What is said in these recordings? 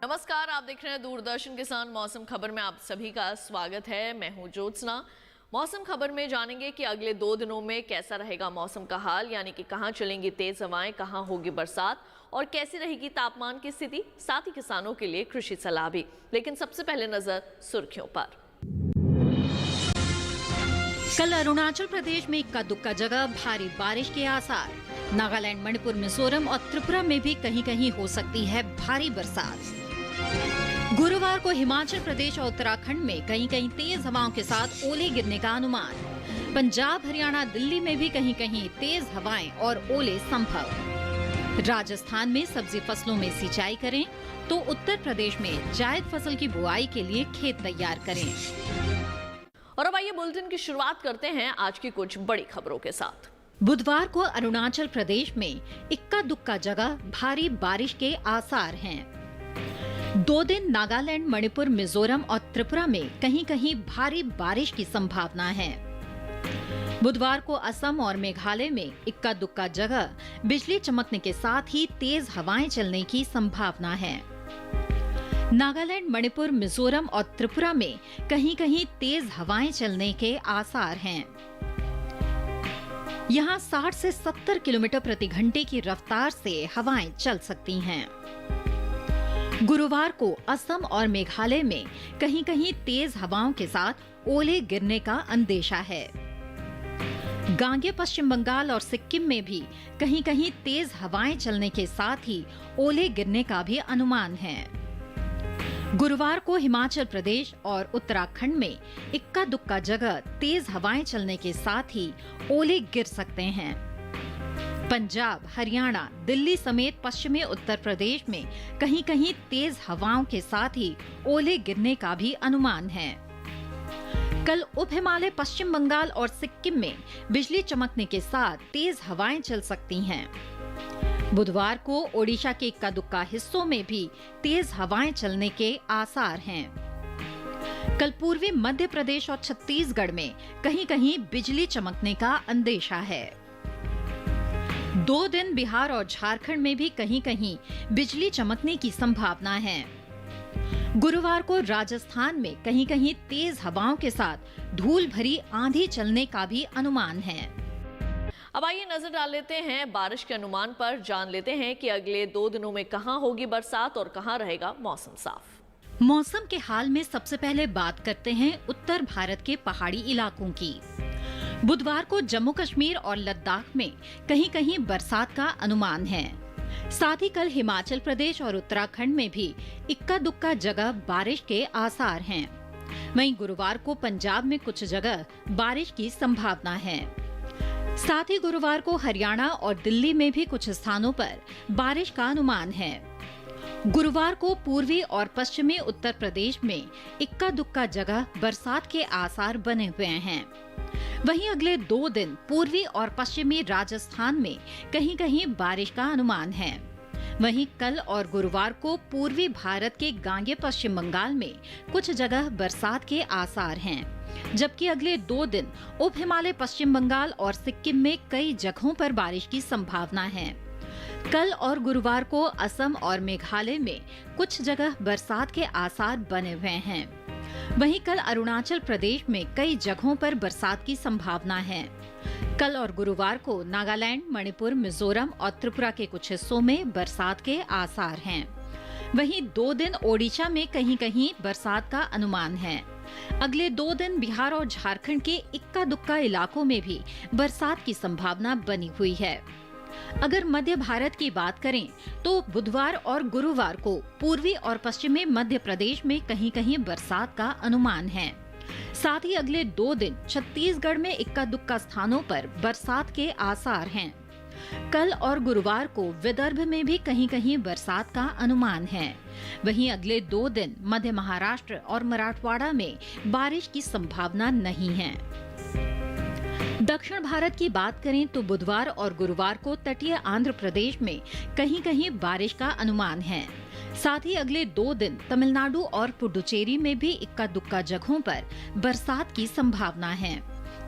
नमस्कार, आप देख रहे हैं दूरदर्शन किसान मौसम खबर में आप सभी का स्वागत है। मैं हूं ज्योत्सना। मौसम खबर में जानेंगे कि अगले 2 दिनों में कैसा रहेगा मौसम का हाल, यानी कि कहां चलेंगी तेज हवाएं, कहां होगी बरसात और कैसी रहेगी तापमान की स्थिति, साथ ही किसानों के लिए कृषि सलाह भी। लेकिन सबसे पहले नजर सुर्खियों पर। कल अरुणाचल प्रदेश में इक्का दुक्का जगह भारी बारिश के आसार। नागालैंड, मणिपुर, मिजोरम और त्रिपुरा में भी कहीं कहीं हो सकती है भारी बरसात। गुरुवार को हिमाचल प्रदेश और उत्तराखंड में कहीं कहीं तेज हवाओं के साथ ओले गिरने का अनुमान। पंजाब, हरियाणा, दिल्ली में भी कहीं कहीं तेज हवाएं और ओले संभव। राजस्थान में सब्जी फसलों में सिंचाई करें तो उत्तर प्रदेश में जायद फसल की बुआई के लिए खेत तैयार करें। और अब आइए बुलेटिन की शुरुआत करते हैं आज की कुछ बड़ी खबरों के साथ। बुधवार को अरुणाचल प्रदेश में इक्का दुक्का जगह भारी बारिश के आसार हैं। 2 दिन नागालैंड, मणिपुर, मिजोरम और त्रिपुरा में कहीं कहीं भारी बारिश की संभावना है। बुधवार को असम और मेघालय में इक्का दुक्का जगह बिजली चमकने के साथ ही तेज हवाएं चलने की संभावना है। नागालैंड, मणिपुर, मिजोरम और त्रिपुरा में कहीं कहीं तेज हवाएं चलने के आसार हैं। यहाँ 60 से 70 किलोमीटर प्रति घंटे की रफ्तार से हवाएं चल सकती हैं। गुरुवार को असम और मेघालय में कहीं कहीं तेज हवाओं के साथ ओले गिरने का अंदेशा है। गांगे, पश्चिम बंगाल और सिक्किम में भी कहीं कहीं तेज हवाएं चलने के साथ ही ओले गिरने का भी अनुमान है। गुरुवार को हिमाचल प्रदेश और उत्तराखंड में इक्का दुक्का जगह तेज हवाएं चलने के साथ ही ओले गिर सकते हैं। पंजाब, हरियाणा, दिल्ली समेत पश्चिमी उत्तर प्रदेश में कहीं कहीं तेज हवाओं के साथ ही ओले गिरने का भी अनुमान है। कल उप हिमालय, पश्चिम बंगाल और सिक्किम में बिजली चमकने के साथ तेज हवाएं चल सकती हैं। बुधवार को ओडिशा के इक्का दुक्का हिस्सों में भी तेज हवाएं चलने के आसार हैं। कल पूर्वी मध्य प्रदेश और छत्तीसगढ़ में कहीं कहीं बिजली चमकने का अंदेशा है। 2 दिन बिहार और झारखंड में भी कहीं कहीं बिजली चमकने की संभावना है। गुरुवार को राजस्थान में कहीं कहीं तेज हवाओं के साथ धूल भरी आंधी चलने का भी अनुमान है। अब आइए नजर डाल लेते हैं बारिश के अनुमान पर। जान लेते हैं कि अगले 2 दिनों में कहां होगी बरसात और कहां रहेगा मौसम साफ। मौसम के हाल में सबसे पहले बात करते हैं उत्तर भारत के पहाड़ी इलाकों की। बुधवार को जम्मू कश्मीर और लद्दाख में कहीं कहीं बरसात का अनुमान है। साथ ही कल हिमाचल प्रदेश और उत्तराखंड में भी इक्का दुक्का जगह बारिश के आसार हैं। वहीं गुरुवार को पंजाब में कुछ जगह बारिश की संभावना है। साथ ही गुरुवार को हरियाणा और दिल्ली में भी कुछ स्थानों पर बारिश का अनुमान है। गुरुवार को पूर्वी और पश्चिमी उत्तर प्रदेश में इक्का दुक्का जगह बरसात के आसार बने हुए हैं। वहीं अगले 2 दिन पूर्वी और पश्चिमी राजस्थान में कहीं कहीं बारिश का अनुमान है। वहीं कल और गुरुवार को पूर्वी भारत के गांगे, पश्चिम बंगाल में कुछ जगह बरसात के आसार हैं, जबकि अगले 2 दिन उप हिमालय, पश्चिम बंगाल और सिक्किम में कई जगहों पर बारिश की संभावना है। कल और गुरुवार को असम और मेघालय में कुछ जगह बरसात के आसार बने हुए हैं। वहीं कल अरुणाचल प्रदेश में कई जगहों पर बरसात की संभावना है। कल और गुरुवार को नागालैंड, मणिपुर, मिजोरम और त्रिपुरा के कुछ हिस्सों में बरसात के आसार हैं। वहीं 2 दिन ओडिशा में कहीं कहीं बरसात का अनुमान है। अगले 2 दिन बिहार और झारखंड के इक्का दुक्का इलाकों में भी बरसात की संभावना बनी हुई है। अगर मध्य भारत की बात करें तो बुधवार और गुरुवार को पूर्वी और पश्चिमी मध्य प्रदेश में कहीं कहीं बरसात का अनुमान है। साथ ही अगले 2 दिन छत्तीसगढ़ में इक्का दुक्का स्थानों पर बरसात के आसार हैं। कल और गुरुवार को विदर्भ में भी कहीं कहीं बरसात का अनुमान है। वहीं अगले 2 दिन मध्य महाराष्ट्र और मराठवाड़ा में बारिश की संभावना नहीं है। दक्षिण भारत की बात करें तो बुधवार और गुरुवार को तटीय आंध्र प्रदेश में कहीं कहीं बारिश का अनुमान है। साथ ही अगले 2 दिन तमिलनाडु और पुडुचेरी में भी इक्का दुक्का जगहों पर बरसात की संभावना है।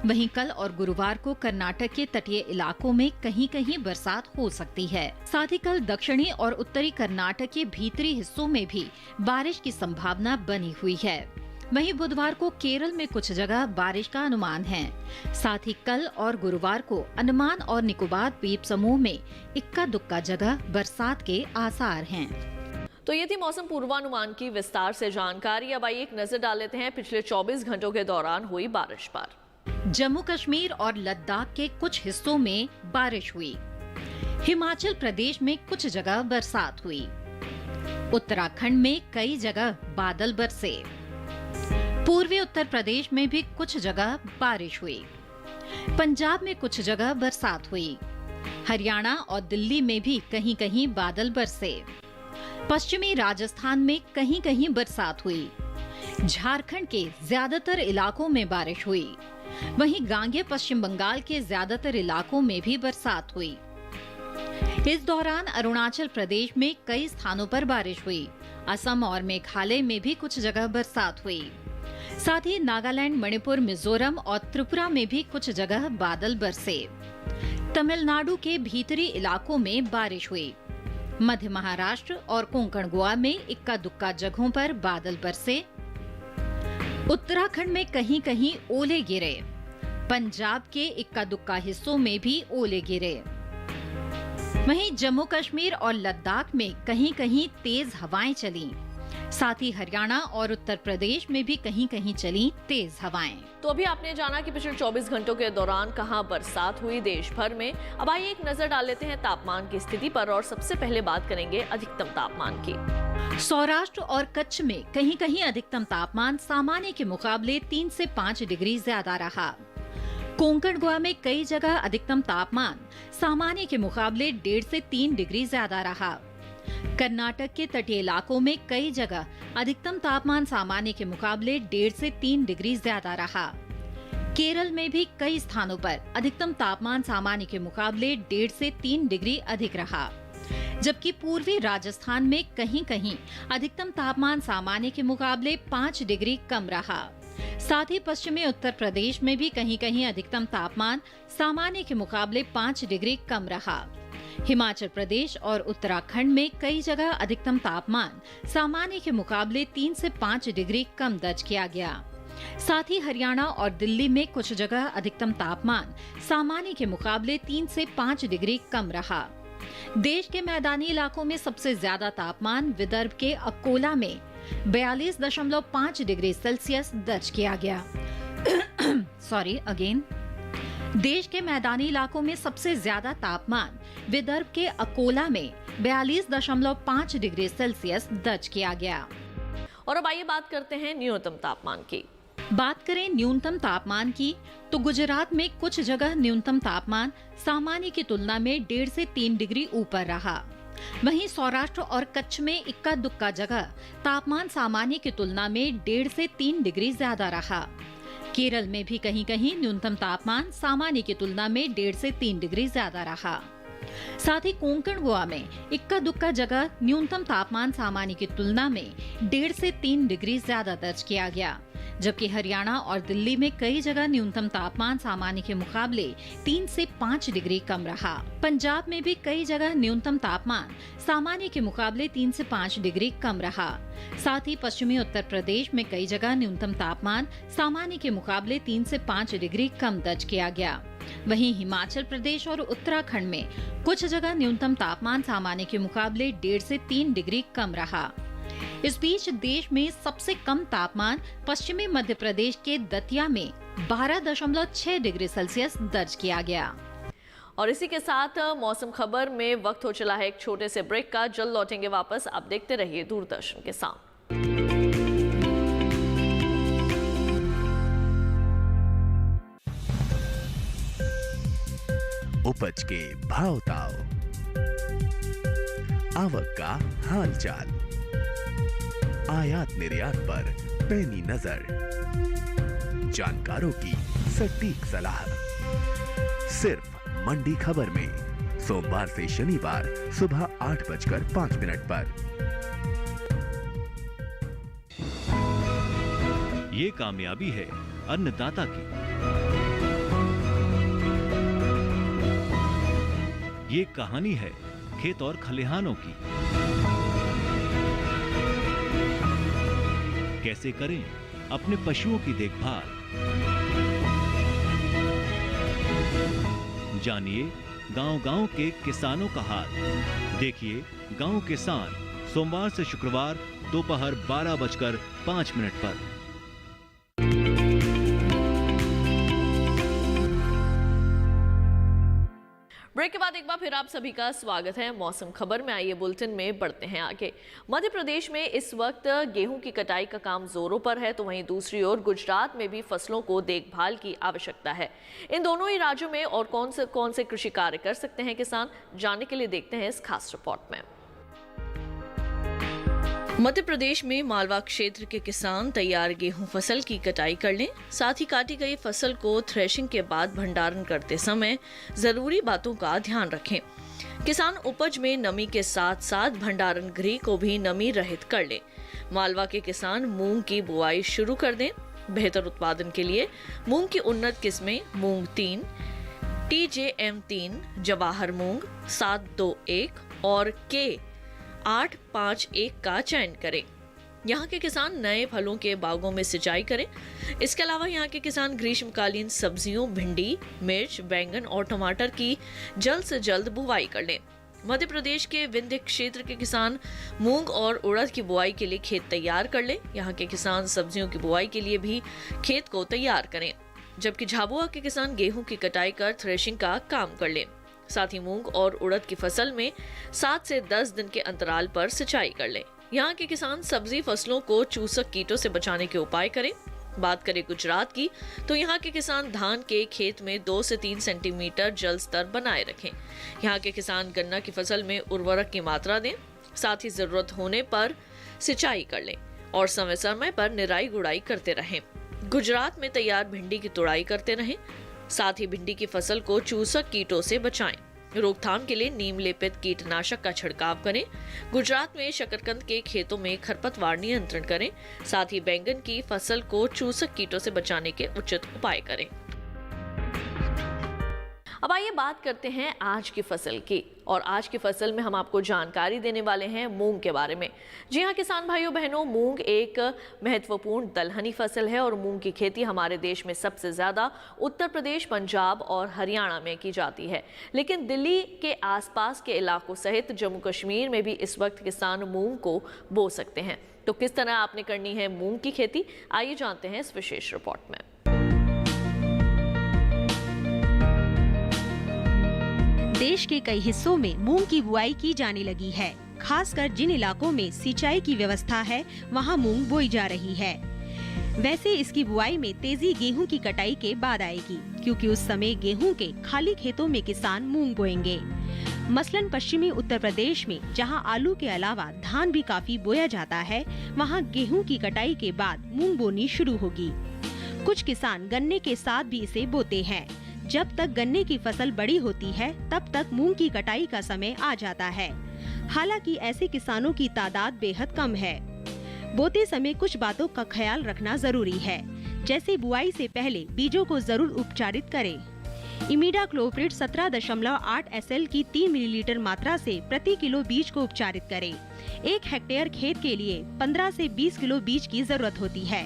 वहीं कल और गुरुवार को कर्नाटक के तटीय इलाकों में कहीं कहीं बरसात हो सकती है। साथ ही कल दक्षिणी और उत्तरी कर्नाटक के भीतरी हिस्सों में भी बारिश की संभावना बनी हुई है। वहीं बुधवार को केरल में कुछ जगह बारिश का अनुमान है। साथ ही कल और गुरुवार को अंडमान और निकोबार द्वीप समूह में इक्का दुक्का जगह बरसात के आसार हैं। तो ये थी मौसम पूर्वानुमान की विस्तार से जानकारी। अब आइए एक नजर डाल लेते हैं पिछले 24 घंटों के दौरान हुई बारिश पर। जम्मू कश्मीर और लद्दाख के कुछ हिस्सों में बारिश हुई। हिमाचल प्रदेश में कुछ जगह बरसात हुई। उत्तराखंड में कई जगह बादल बरसे। पूर्वी उत्तर प्रदेश में भी कुछ जगह बारिश हुई। पंजाब में कुछ जगह बरसात हुई। हरियाणा और दिल्ली में भी कहीं कहीं बादल बरसे। पश्चिमी राजस्थान में कहीं कहीं बरसात हुई। झारखंड के ज्यादातर इलाकों में बारिश हुई। वहीं गांगे पश्चिम बंगाल के ज्यादातर इलाकों में भी बरसात हुई। इस दौरान अरुणाचल प्रदेश में कई स्थानों पर बारिश हुई। असम और मेघालय में भी कुछ जगह बरसात हुई। साथ ही नागालैंड, मणिपुर, मिजोरम और त्रिपुरा में भी कुछ जगह बादल बरसे। तमिलनाडु के भीतरी इलाकों में बारिश हुई। मध्य महाराष्ट्र और कोंकण गोवा में इक्का दुक्का जगहों पर बादल बरसे। उत्तराखंड में कहीं कहीं ओले गिरे। पंजाब के इक्का दुक्का हिस्सों में भी ओले गिरे। वहीं जम्मू कश्मीर और लद्दाख में कहीं कहीं तेज हवाएं चलीं। साथ ही हरियाणा और उत्तर प्रदेश में भी कहीं कहीं चली तेज हवाएं। तो अभी आपने जाना कि पिछले 24 घंटों के दौरान कहां बरसात हुई देश भर में। अब आइए एक नजर डाल लेते हैं तापमान की स्थिति पर और सबसे पहले बात करेंगे अधिकतम तापमान की। सौराष्ट्र और कच्छ में कहीं कहीं अधिकतम तापमान सामान्य के मुकाबले 3 से 5 डिग्री ज्यादा रहा। कोंकण गोवा में कई जगह अधिकतम तापमान सामान्य के मुकाबले 1.5 से 3 डिग्री ज्यादा रहा। कर्नाटक के तटीय इलाकों में कई जगह अधिकतम तापमान सामान्य के मुकाबले 1.5 से 3 डिग्री ज्यादा रहा। केरल में भी कई स्थानों पर अधिकतम तापमान सामान्य के मुकाबले 1.5 से 3 डिग्री अधिक रहा। जबकि पूर्वी राजस्थान में कहीं कहीं अधिकतम तापमान सामान्य के मुकाबले 5 डिग्री कम रहा। साथ ही पश्चिमी उत्तर प्रदेश में भी कहीं कहीं अधिकतम तापमान सामान्य के मुकाबले 5 डिग्री कम रहा। हिमाचल प्रदेश और उत्तराखंड में कई जगह अधिकतम तापमान सामान्य के मुकाबले 3 से 5 डिग्री कम दर्ज किया गया। साथ ही हरियाणा और दिल्ली में कुछ जगह अधिकतम तापमान सामान्य के मुकाबले 3 से 5 डिग्री कम रहा। देश के मैदानी इलाकों में सबसे ज्यादा तापमान विदर्भ के अकोला में 42.5 डिग्री सेल्सियस दर्ज किया गया। देश के मैदानी इलाकों में सबसे ज्यादा तापमान विदर्भ के अकोला में 42.5 डिग्री सेल्सियस दर्ज किया गया। और अब आइए बात करते हैं न्यूनतम तापमान की। बात करें न्यूनतम तापमान की तो गुजरात में कुछ जगह न्यूनतम तापमान सामान्य की तुलना में 1.5 से 3 डिग्री ऊपर रहा। वहीं सौराष्ट्र और कच्छ में इक्का दुक्का जगह तापमान सामान्य की तुलना में 1.5 से 3 डिग्री ज्यादा रहा। केरल में भी कहीं कहीं न्यूनतम तापमान सामान्य की तुलना में 1.5 से 3 डिग्री ज्यादा रहा। साथ ही कोंकण गोवा में इक्का दुक्का जगह न्यूनतम तापमान सामान्य की तुलना में 1.5 से 3 डिग्री ज्यादा दर्ज किया गया। जबकि हरियाणा और दिल्ली में कई जगह न्यूनतम तापमान सामान्य के मुकाबले 3 से 5 डिग्री कम रहा। पंजाब में भी कई जगह न्यूनतम तापमान सामान्य के मुकाबले 3 से 5 डिग्री कम रहा। साथ ही पश्चिमी उत्तर प्रदेश में कई जगह न्यूनतम तापमान सामान्य के मुकाबले 3 से 5 डिग्री कम दर्ज किया गया। वहीं हिमाचल प्रदेश और उत्तराखंड में कुछ जगह न्यूनतम तापमान सामान्य के मुकाबले 1.5 से 3 डिग्री कम रहा। इस बीच देश में सबसे कम तापमान पश्चिमी मध्य प्रदेश के दतिया में 12.6 डिग्री सेल्सियस दर्ज किया गया। और इसी के साथ मौसम खबर में वक्त हो चला है एक छोटे से ब्रेक का। जल्द लौटेंगे वापस। आप देखते रहिए दूरदर्शन के साथ। उपज के भाव ताव, आवक का हाल चाल, आयात निर्यात पर पैनी नजर, जानकारों की सटीक सलाह, सिर्फ मंडी खबर में सोमवार से शनिवार सुबह 8:05 पर। ये कामयाबी है अन्नदाता की। ये कहानी है खेत और खलिहानों की। कैसे करें अपने पशुओं की देखभाल, जानिए गांव-गांव के किसानों का हाल। देखिए गांव किसान सोमवार से शुक्रवार दोपहर 12:05 पर। ब्रेक के बाद एक बार फिर आप सभी का स्वागत है मौसम खबर में। आइए बुलेटिन में बढ़ते हैं आगे। मध्य प्रदेश में इस वक्त गेहूं की कटाई का काम जोरों पर है, तो वहीं दूसरी ओर गुजरात में भी फसलों को देखभाल की आवश्यकता है। इन दोनों ही राज्यों में और कौन से कृषि कार्य कर सकते हैं किसान, जानने के लिए देखते हैं इस खास रिपोर्ट में। मध्य प्रदेश में मालवा क्षेत्र के किसान तैयार गेहूं फसल की कटाई कर लें। साथ ही काटी गई फसल को थ्रेशिंग के बाद भंडारण करते समय जरूरी बातों का ध्यान रखें। किसान उपज में नमी के साथ साथ भंडारण गृह को भी नमी रहित कर लें। मालवा के किसान मूंग की बुआई शुरू कर दें। बेहतर उत्पादन के लिए मूंग की उन्नत किस्में मूंग 3, TJM3, जवाहर मूंग 721 और के 851 का चयन करें। यहाँ के किसान नए फलों के बागों में सिंचाई करें। इसके अलावा यहाँ के किसान ग्रीष्मकालीन सब्जियों भिंडी, मिर्च, बैंगन और टमाटर की जल्द से जल्द बुवाई कर लें। मध्य प्रदेश के विंध्य क्षेत्र के किसान मूंग और उड़द की बुआई के लिए खेत तैयार कर लें। यहाँ के किसान सब्जियों की बुआई के लिए भी खेत को तैयार करें, जबकि झाबुआ के किसान गेहूं की कटाई कर थ्रेशिंग का काम कर लें। साथ ही मूंग और उड़द की फसल में 7 से 10 दिन के अंतराल पर सिंचाई कर लें। यहाँ के किसान सब्जी फसलों को चूसक कीटों से बचाने के उपाय करें। बात करें गुजरात की, तो यहाँ के किसान धान के खेत में 2 से 3 सेंटीमीटर जल स्तर बनाए रखें। यहाँ के किसान गन्ना की फसल में उर्वरक की मात्रा दें। साथ ही जरूरत होने पर सिंचाई कर लें और समय समय पर निराई गुड़ाई करते रहें। गुजरात में तैयार भिंडी की तुड़ाई करते रहें। साथ ही भिंडी की फसल को चूसक कीटों से बचाएं। रोकथाम के लिए नीम लेपित कीटनाशक का छिड़काव करें। गुजरात में शकरकंद के खेतों में खरपतवार नियंत्रण करें। साथ ही बैंगन की फसल को चूसक कीटों से बचाने के उचित उपाय करें। अब आइए बात करते हैं आज की फसल की, और आज की फसल में हम आपको जानकारी देने वाले हैं मूंग के बारे में। जी हाँ किसान भाइयों बहनों, मूंग एक महत्वपूर्ण दलहनी फसल है और मूंग की खेती हमारे देश में सबसे ज्यादा उत्तर प्रदेश, पंजाब और हरियाणा में की जाती है। लेकिन दिल्ली के आसपास के इलाकों सहित जम्मू कश्मीर में भी इस वक्त किसान मूंग को बो सकते हैं। तो किस तरह आपने करनी है मूंग की खेती, आइए जानते हैं इस विशेष रिपोर्ट में। देश के कई हिस्सों में मूंग की बुआई की जाने लगी है। खासकर जिन इलाकों में सिंचाई की व्यवस्था है वहां मूंग बोई जा रही है। वैसे इसकी बुआई में तेजी गेहूं की कटाई के बाद आएगी, क्योंकि उस समय गेहूं के खाली खेतों में किसान मूंग बोएंगे। मसलन पश्चिमी उत्तर प्रदेश में जहां आलू के अलावा धान भी काफी बोया जाता है, वहां गेहूं की कटाई के बाद मूंग बोनी शुरू होगी। कुछ किसान गन्ने के साथ भी इसे बोते हैं। जब तक गन्ने की फसल बड़ी होती है तब तक मूंग की कटाई का समय आ जाता है। हालांकि ऐसे किसानों की तादाद बेहद कम है। बोते समय कुछ बातों का ख्याल रखना जरूरी है, जैसे बुआई से पहले बीजों को जरूर उपचारित करें। इमिडाक्लोप्रिड 17.8 SL की 3 मिलीलीटर मात्रा से प्रति किलो बीज को उपचारित करें। 1 हेक्टेयर खेत के लिए 15 से 20 किलो बीज की जरूरत होती है।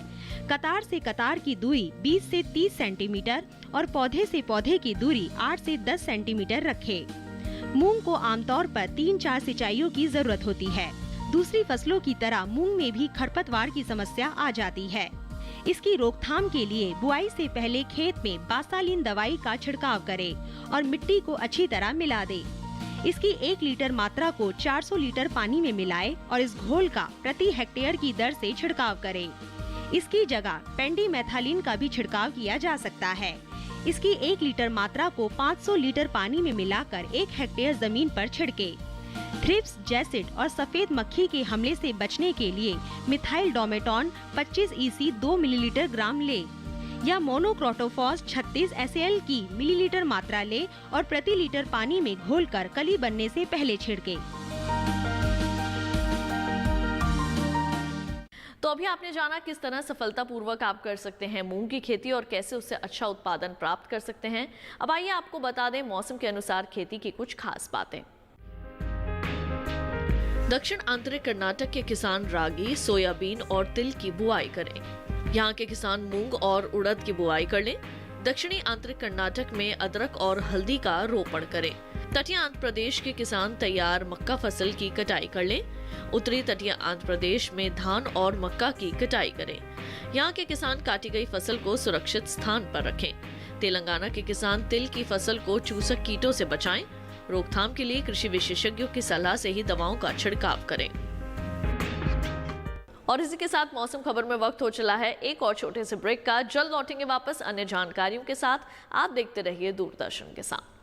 कतार से कतार की दूरी 20 से 30 सेंटीमीटर और पौधे से पौधे की दूरी 8 से 10 सेंटीमीटर रखें। मूंग को आमतौर पर 3-4 सिंचाइयों की जरूरत होती है। दूसरी फसलों की तरह मूंग में भी खरपतवार की समस्या आ जाती है। इसकी रोकथाम के लिए बुआई से पहले खेत में बासालिन दवाई का छिड़काव करें और मिट्टी को अच्छी तरह मिला दें। इसकी 1 लीटर मात्रा को 400 लीटर पानी में मिलाएं और इस घोल का प्रति हेक्टेयर की दर से छिड़काव करें। इसकी जगह पेंडीमेथालिन का भी छिड़काव किया जा सकता है। इसकी 1 लीटर मात्रा को 500 लीटर पानी में मिलाकर 1 हेक्टेयर जमीन पर छिड़के। थ्रिप्स, जैसिड और सफेद मक्खी के हमले से बचने के लिए मिथाइल डोमेटॉन 25 EC 2 मिलीलीटर ग्राम ले या मोनोक्रोटोफॉस 36 SAL की मिलीलीटर मात्रा ले और प्रति लीटर पानी में घोलकर कली बनने से पहले छिड़के। तो अभी आपने जाना किस तरह सफलतापूर्वक आप कर सकते हैं मूंग की खेती और कैसे उससे अच्छा उत्पादन प्राप्त कर सकते हैं। अब आइए आपको बता दें मौसम के अनुसार खेती की कुछ खास बातें। दक्षिण आंतरिक कर्नाटक के किसान रागी, सोयाबीन और तिल की बुआई करें। यहाँ के किसान मूंग और उड़द की बुआई कर लें। दक्षिणी आंतरिक कर्नाटक में अदरक और हल्दी का रोपण करें। तटीय आंध्र प्रदेश के किसान तैयार मक्का फसल की कटाई कर लें। उत्तरी तटीय आंध्र प्रदेश में धान और मक्का की कटाई करें। यहाँ के किसान काटी गई फसल को सुरक्षित स्थान पर रखें। तेलंगाना के किसान तिल की फसल को चूसक कीटों से बचाएं। रोकथाम के लिए कृषि विशेषज्ञों की सलाह से ही दवाओं का छिड़काव करें। और इसी के साथ मौसम खबर में वक्त हो चला है एक और छोटे से ब्रेक का। जल्द लौटेंगे वापस अन्य जानकारियों के साथ। आप देखते रहिए दूरदर्शन के साथ।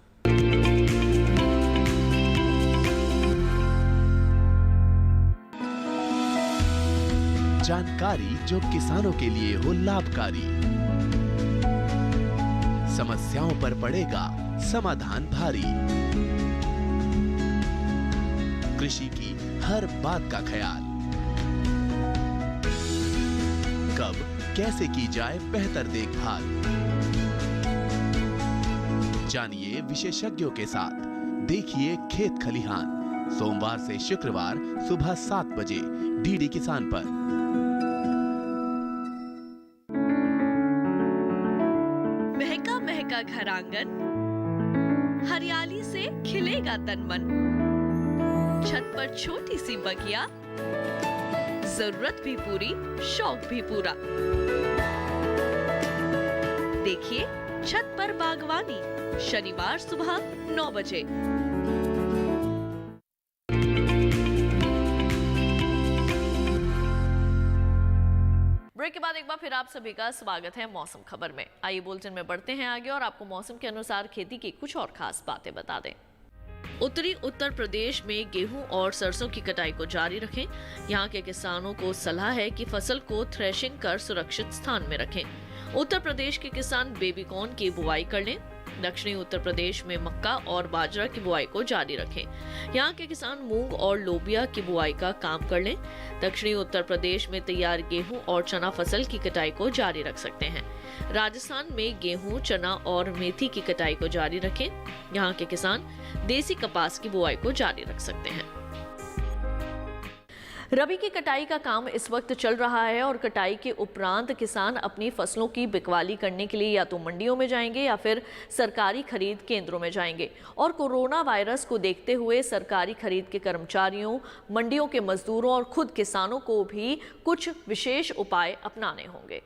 जानकारी जो किसानों के लिए हो लाभकारी, समस्याओं पर पड़ेगा समाधान भारी, कृषि की हर बात का ख्याल, कब कैसे की जाए बेहतर देखभाल। जानिए विशेषज्ञों के साथ, देखिए खेत खलिहान, सोमवार से शुक्रवार सुबह 7 बजे डीडी किसान पर। महका महका घर आंगन, हरियाली से खिलेगा तन मन। छत पर छोटी सी बगिया, जरूरत भी पूरी, शौक भी पूरा। देखिए छत पर बागवानी, शनिवार सुबह 9 बजे। ब्रेक के बाद एक बार फिर आप सभी का स्वागत है मौसम खबर में। आइए बुलेटिन में बढ़ते हैं आगे और आपको मौसम के अनुसार खेती की कुछ और खास बातें बता दें। उत्तरी उत्तर प्रदेश में गेहूं और सरसों की कटाई को जारी रखें। यहाँ के किसानों को सलाह है कि फसल को थ्रेशिंग कर सुरक्षित स्थान में रखें। उत्तर प्रदेश के किसान बेबी कॉर्न की बुआई कर लें। दक्षिणी उत्तर प्रदेश में मक्का और बाजरा की बुआई को जारी रखें। यहाँ के किसान मूंग और लोबिया की बुआई का काम कर लें। दक्षिणी उत्तर प्रदेश में तैयार गेहूं और चना फसल की कटाई को जारी रख सकते हैं। राजस्थान में गेहूं, चना और मेथी की कटाई को जारी रखें। यहाँ के किसान देसी कपास की बुआई को जारी रख सकते हैं। रबी की कटाई का काम इस वक्त चल रहा है और कटाई के उपरांत किसान अपनी फसलों की बिकवाली करने के लिए या तो मंडियों में जाएंगे या फिर सरकारी खरीद केंद्रों में जाएंगे। और कोरोना वायरस को देखते हुए सरकारी खरीद के कर्मचारियों, मंडियों के मजदूरों और खुद किसानों को भी कुछ विशेष उपाय अपनाने होंगे।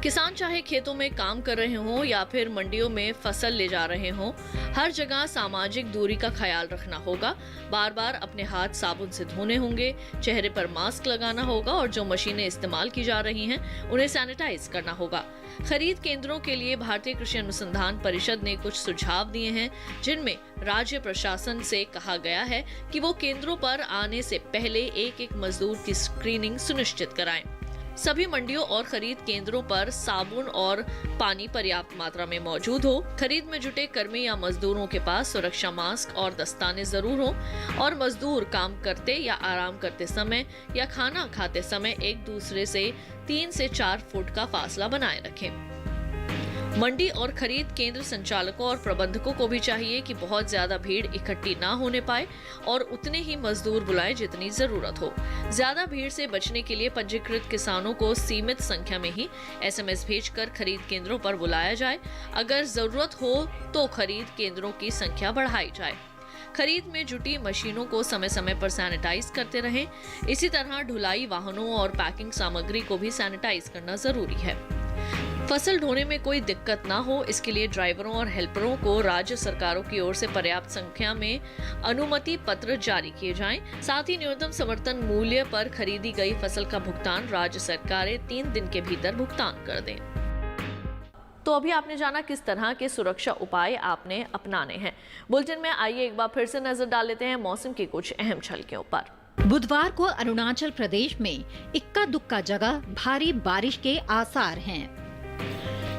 किसान चाहे खेतों में काम कर रहे हों या फिर मंडियों में फसल ले जा रहे हों, हर जगह सामाजिक दूरी का ख्याल रखना होगा। बार बार अपने हाथ साबुन से धोने होंगे, चेहरे पर मास्क लगाना होगा और जो मशीनें इस्तेमाल की जा रही हैं उन्हें सैनिटाइज करना होगा। खरीद केंद्रों के लिए भारतीय कृषि अनुसंधान परिषद ने कुछ सुझाव दिए हैं, जिनमें राज्य प्रशासन से कहा गया है कि वो केंद्रों पर आने से पहले एक मजदूर की स्क्रीनिंग सुनिश्चित कराएं। सभी मंडियों और खरीद केंद्रों पर साबुन और पानी पर्याप्त मात्रा में मौजूद हो। खरीद में जुटे कर्मी या मजदूरों के पास सुरक्षा मास्क और दस्ताने जरूर हो और मजदूर काम करते या आराम करते समय या खाना खाते समय एक दूसरे से 3 से 4 फुट का फासला बनाए रखें। मंडी और खरीद केंद्र संचालकों और प्रबंधकों को भी चाहिए कि बहुत ज्यादा भीड़ इकट्ठी ना होने पाए और उतने ही मजदूर बुलाएं जितनी जरूरत हो। ज्यादा भीड़ से बचने के लिए पंजीकृत किसानों को सीमित संख्या में ही SMS भेजकर खरीद केंद्रों पर बुलाया जाए। अगर जरूरत हो तो खरीद केंद्रों की संख्या बढ़ाई जाए। खरीद में जुटी मशीनों को समय समय पर सैनिटाइज करते रहें। इसी तरह ढुलाई वाहनों और पैकिंग सामग्री को भी सैनिटाइज करना जरूरी है। फसल ढोने में कोई दिक्कत ना हो, इसके लिए ड्राइवरों और हेल्परों को राज्य सरकारों की ओर से पर्याप्त संख्या में अनुमति पत्र जारी किए जाएं। साथ ही न्यूनतम समर्थन मूल्य पर खरीदी गई फसल का भुगतान राज्य सरकारें 3 दिन के भीतर भुगतान कर दें। तो अभी आपने जाना किस तरह के सुरक्षा उपाय आपने अपनाने हैं। बुलेटिन में आइए एक बार फिर से नजर डाल लेते हैं मौसम की कुछ अहम झलकियों पर। बुधवार को अरुणाचल प्रदेश में इक्का दुक्का जगह भारी बारिश के आसार हैं।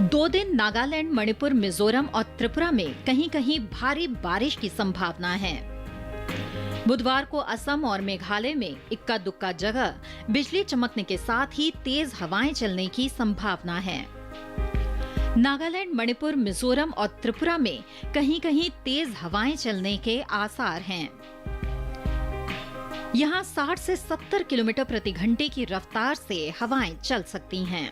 2 दिन नागालैंड, मणिपुर, मिजोरम और त्रिपुरा में कहीं कहीं भारी बारिश की संभावना है। बुधवार को असम और मेघालय में इक्का दुक्का जगह बिजली चमकने के साथ ही तेज हवाएं चलने की संभावना है। नागालैंड, मणिपुर, मिजोरम और त्रिपुरा में कहीं कहीं तेज हवाएं चलने के आसार हैं। यहाँ 60 से 70 किलोमीटर प्रति घंटे की रफ्तार से हवाएं चल सकती हैं।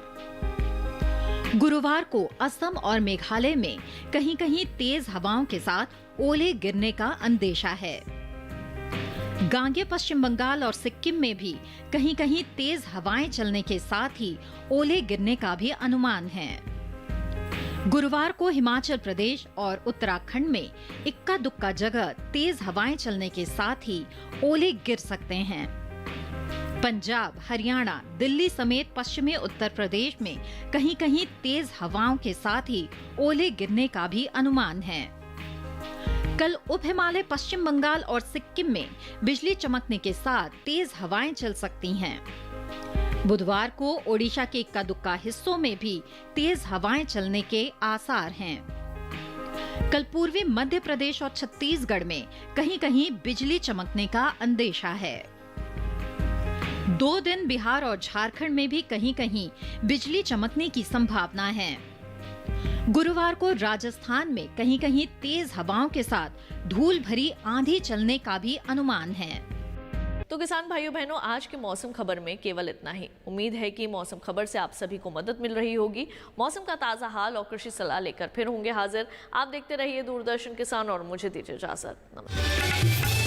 गुरुवार को असम और मेघालय में कहीं कहीं तेज हवाओं के साथ ओले गिरने का अंदेशा है। गांगे, पश्चिम बंगाल और सिक्किम में भी कहीं कहीं तेज हवाएं चलने के साथ ही ओले गिरने का भी अनुमान है। गुरुवार को हिमाचल प्रदेश और उत्तराखंड में इक्का दुक्का जगह तेज हवाएं चलने के साथ ही ओले गिर सकते हैं। पंजाब, हरियाणा, दिल्ली समेत पश्चिमी उत्तर प्रदेश में कहीं कहीं तेज हवाओं के साथ ही ओले गिरने का भी अनुमान है। कल उप हिमालय, पश्चिम बंगाल और सिक्किम में बिजली चमकने के साथ तेज हवाएं चल सकती हैं। बुधवार को ओडिशा के इक्का दुक्का हिस्सों में भी तेज हवाएं चलने के आसार हैं। कल पूर्वी मध्य प्रदेश और छत्तीसगढ़ में कहीं कहीं बिजली चमकने का अंदेशा है। 2 दिन बिहार और झारखंड में भी कहीं कहीं बिजली चमकने की संभावना है। गुरुवार को राजस्थान में कहीं कहीं तेज हवाओं के साथ धूल भरी आंधी चलने का भी अनुमान है। तो किसान भाइयों बहनों, आज के मौसम खबर में केवल इतना ही। उम्मीद है कि मौसम खबर से आप सभी को मदद मिल रही होगी। मौसम का ताज़ा हाल और कृषि सलाह लेकर फिर होंगे हाजिर। आप देखते रहिए दूरदर्शन किसान और मुझे दीजिए इजाजत। नमस्कार।